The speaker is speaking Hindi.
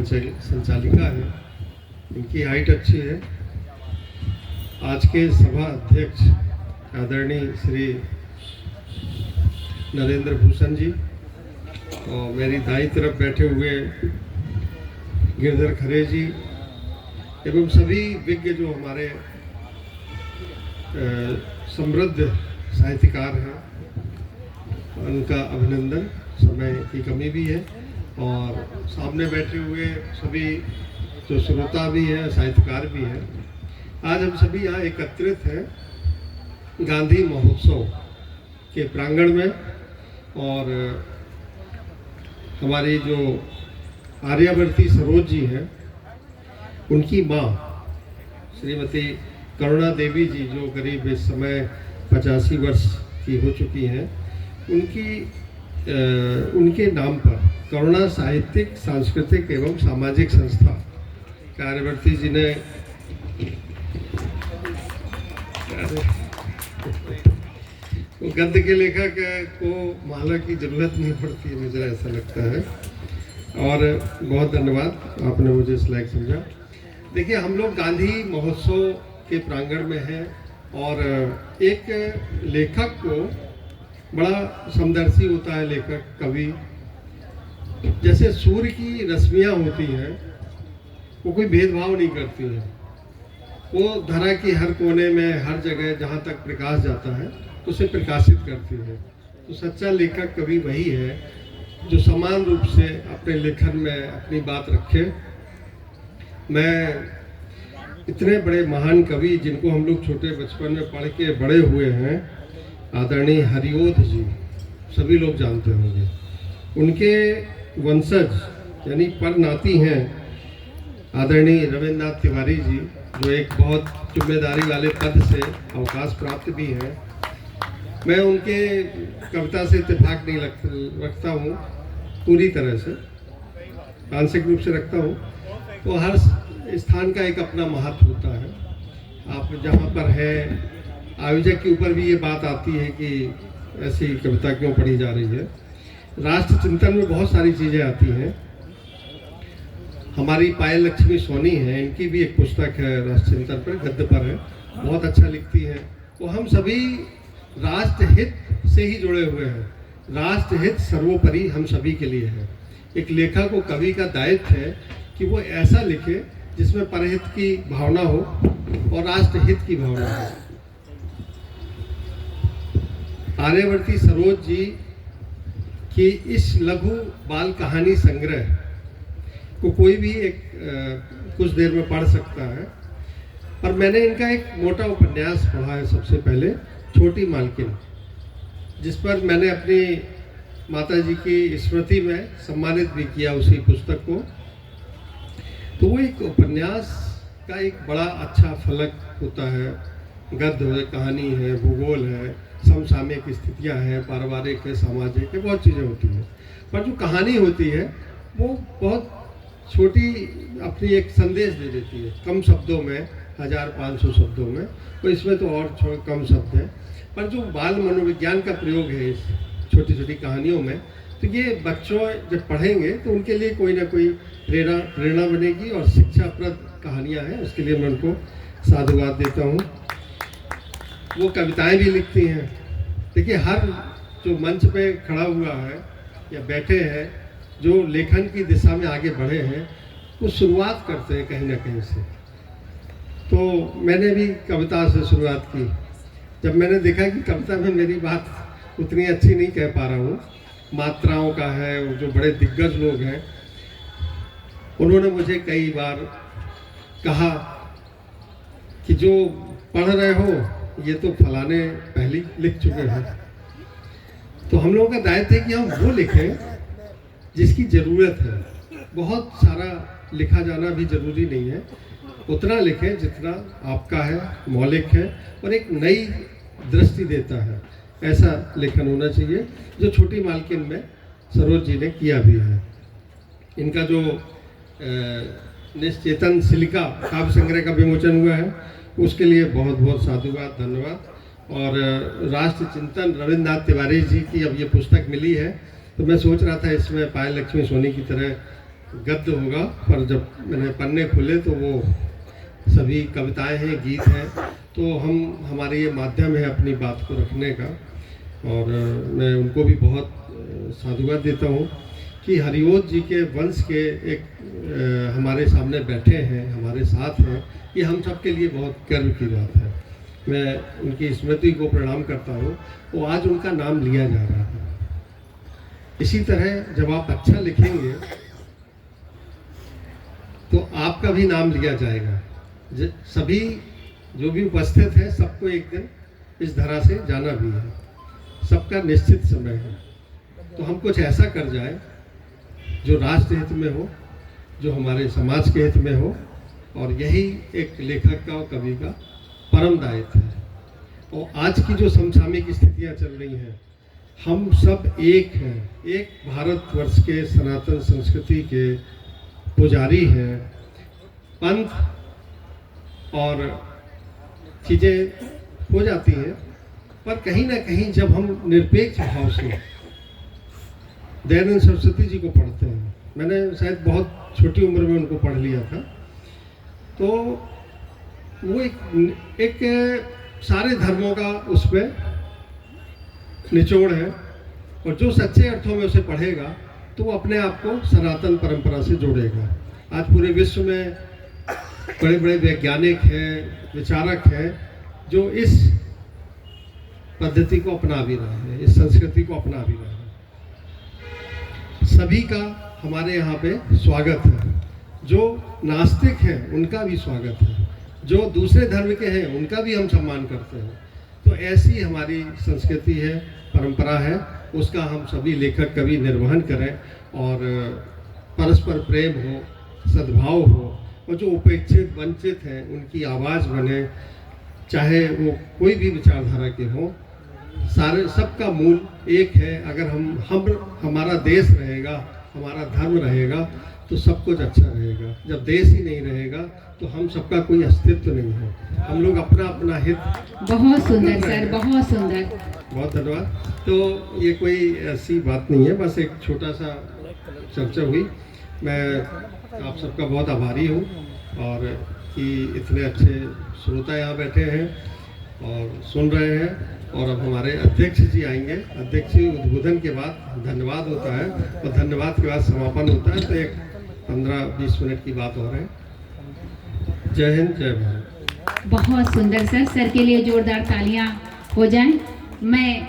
संचालिका है, इनकी हाइट अच्छी है। आज के सभा अध्यक्ष आदरणीय श्री नरेंद्र भूषण जी और मेरी दाईं तरफ बैठे हुए गिरधर खरे जी एवं सभी विज्ञ जो हमारे समृद्ध साहित्यकार हैं, उनका अभिनंदन। समय की कमी भी है और सामने बैठे हुए सभी जो श्रोता भी हैं, साहित्यकार भी हैं। आज हम सभी यहाँ एकत्रित हैं गांधी महोत्सव के प्रांगण में और हमारी जो आर्यावर्ती सरोज जी हैं, उनकी माँ श्रीमती करुणा देवी जी जो करीब इस समय 85 वर्ष की हो चुकी हैं, उनके नाम पर करुणा साहित्यिक, सांस्कृतिक एवं सामाजिक संस्था आर्यावर्ती जी ने गद्य के लेखक को माला की जरूरत नहीं पड़ती है, मुझे ऐसा लगता है। और बहुत धन्यवाद, आपने मुझे इस लायक समझा। देखिए, हम लोग गांधी महोत्सव के प्रांगण में हैं और एक लेखक को बड़ा समदर्शी होता है। लेखक, कवि, जैसे सूर्य की रश्मियाँ होती हैं, वो कोई भेदभाव नहीं करती हैं। वो धरा की हर कोने में, हर जगह जहाँ तक प्रकाश जाता है उसे प्रकाशित करती है। तो सच्चा लेखक कवि वही है जो समान रूप से अपने लेखन में अपनी बात रखे। मैं इतने बड़े महान कवि जिनको हम लोग छोटे बचपन में पढ़ के बड़े हुए हैं, आदरणीय हरिओध जी, सभी लोग जानते होंगे। उनके वंशज यानी परनाती हैं आदरणीय रविन्द्रनाथ तिवारी जी, जो एक बहुत जिम्मेदारी वाले पद से अवकाश प्राप्त भी हैं। मैं उनके कविता से इत्तेफाक नहीं रखता हूँ, पूरी तरह से आंशिक रूप से रखता हूँ। तो हर स्थान का एक अपना महत्व होता है। आप जहाँ पर है, आयोजक के ऊपर भी ये बात आती है कि ऐसी कविता क्यों पढ़ी जा रही है। राष्ट्र चिंतन में बहुत सारी चीज़ें आती हैं। हमारी पायल लक्ष्मी सोनी है, इनकी भी एक पुस्तक है राष्ट्र चिंतन पर, गद्य पर है, बहुत अच्छा लिखती है। तो हम सभी राष्ट्र हित से ही जुड़े हुए हैं। राष्ट्र हित सर्वोपरि हम सभी के लिए है। एक लेखक को, कवि का दायित्व है कि वो ऐसा लिखे जिसमें परहित की भावना हो और राष्ट्र हित की भावना हो। आर्यावर्ती सरोज जी की इस लघु बाल कहानी संग्रह को कोई भी कुछ देर में पढ़ सकता है। और मैंने इनका एक मोटा उपन्यास पढ़ा है सबसे पहले, छोटी मालकिन, जिस पर मैंने अपनी माताजी की स्मृति में सम्मानित भी किया उसी पुस्तक को। तो वो एक उपन्यास का एक बड़ा अच्छा फलक होता है। गद्य है, कहानी है, भूगोल है, समसामयिक स्थितियाँ हैं, पारिवारिक है, सामाजिक है, बहुत चीज़ें होती हैं। पर जो कहानी होती है वो बहुत छोटी, अपनी एक संदेश दे देती है, कम शब्दों में, 1500 शब्दों में। तो इसमें तो और कम शब्द हैं, पर जो बाल मनोविज्ञान का प्रयोग है इस छोटी छोटी कहानियों में, तो ये बच्चों जब पढ़ेंगे तो उनके लिए कोई ना कोई प्रेरणा बनेगी और शिक्षाप्रद कहानियाँ हैं। उसके लिए मैं उनको साधुवाद देता हूँ। वो कविताएं भी लिखती हैं। देखिए, हर जो मंच पे खड़ा हुआ है या बैठे हैं, जो लेखन की दिशा में आगे बढ़े हैं, वो शुरुआत करते हैं कहीं ना कहीं से। तो मैंने भी कविता से शुरुआत की। जब मैंने देखा कि कविता में मेरी बात उतनी अच्छी नहीं कह पा रहा हूँ, मात्राओं का है, जो बड़े दिग्गज लोग हैं, उन्होंने मुझे कई बार कहा कि जो पढ़ रहे हो ये तो फलाने पहले लिख चुके हैं। तो हम लोगों का दायित्व है कि हम वो लिखें जिसकी ज़रूरत है। बहुत सारा लिखा जाना भी ज़रूरी नहीं है, उतना लिखें जितना आपका है, मौलिक है और एक नई दृष्टि देता है। ऐसा लेखन होना चाहिए, जो छोटी मालकिन में सरोज जी ने किया भी है। इनका जो निश्चेतन सिलिका काव्य संग्रह का विमोचन हुआ है, उसके लिए बहुत बहुत साधुवाद, धन्यवाद। और राष्ट्र चिंतन रविन्द्रनाथ तिवारी जी की अब ये पुस्तक मिली है, तो मैं सोच रहा था इसमें पायल लक्ष्मी सोनी की तरह गद्य होगा, पर जब मैंने पन्ने खुले तो वो सभी कविताएं हैं, गीत हैं। तो हमारे ये माध्यम है अपनी बात को रखने का, और मैं उनको भी बहुत साधुवाद देता हूँ कि हरिओत जी के वंश के एक हमारे सामने बैठे हैं, हमारे साथ हैं। ये हम सब के लिए बहुत गर्व की बात है। मैं उनकी स्मृति को प्रणाम करता हूँ। वो आज उनका नाम लिया जा रहा है। इसी तरह जब आप अच्छा लिखेंगे तो आपका भी नाम लिया जाएगा। सभी जो भी उपस्थित है, सबको एक दिन इस धरा से जाना भी है, सबका निश्चित समय है। तो हम कुछ ऐसा कर जाए जो राष्ट्र हित में हो, जो हमारे समाज के हित में हो, और यही एक लेखक का और कवि का परम दायित्व है। और आज की जो समसामयिक स्थितियां चल रही हैं, हम सब एक हैं, एक भारतवर्ष के सनातन संस्कृति के पुजारी हैं। पंथ और चीज़ें हो जाती हैं, पर कहीं ना कहीं जब हम निरपेक्ष भाव से दयानंद सरस्वती जी को पढ़ते हैं, मैंने शायद बहुत छोटी उम्र में उनको पढ़ लिया था, तो वो एक सारे धर्मों का उस पर निचोड़ है। और जो सच्चे अर्थों में उसे पढ़ेगा तो वो अपने आप को सनातन परंपरा से जोड़ेगा। आज पूरे विश्व में बड़े बड़े वैज्ञानिक हैं, विचारक हैं, जो इस पद्धति को अपना भी रहे हैं, इस संस्कृति को अपना भी रहे हैं। सभी का हमारे यहाँ पे स्वागत है। जो नास्तिक हैं उनका भी स्वागत है, जो दूसरे धर्म के हैं उनका भी हम सम्मान करते हैं। तो ऐसी हमारी संस्कृति है, परंपरा है, उसका हम सभी लेखक कवि निर्वहन करें, और परस्पर प्रेम हो, सद्भाव हो, और जो उपेक्षित वंचित हैं उनकी आवाज़ बने, चाहे वो कोई भी विचारधारा के हों। सारे सबका मूल एक है। अगर हमारा देश रहेगा, हमारा धर्म रहेगा, तो सब कुछ अच्छा रहेगा। जब देश ही नहीं रहेगा तो हम सबका कोई अस्तित्व नहीं है। हम लोग अपना अपना हित। बहुत सुंदर सर, बहुत सुंदर, बहुत धन्यवाद। तो ये कोई ऐसी बात नहीं है, बस एक छोटा सा चर्चा हुई। मैं आप सबका बहुत आभारी हूँ, और कि इतने अच्छे श्रोता यहाँ बैठे हैं और सुन रहे हैं। और अब हमारे अध्यक्ष जी आएंगे। अध्यक्ष जी उद्बोधन के बाद धन्यवाद होता है, और धन्यवाद के बाद समापन होता है। तो एक 15-20 मिनट की बात हो रही है। जय हिंद, जय भारत। बहुत सुंदर सर के लिए जोरदार तालियां हो जाएं। मैं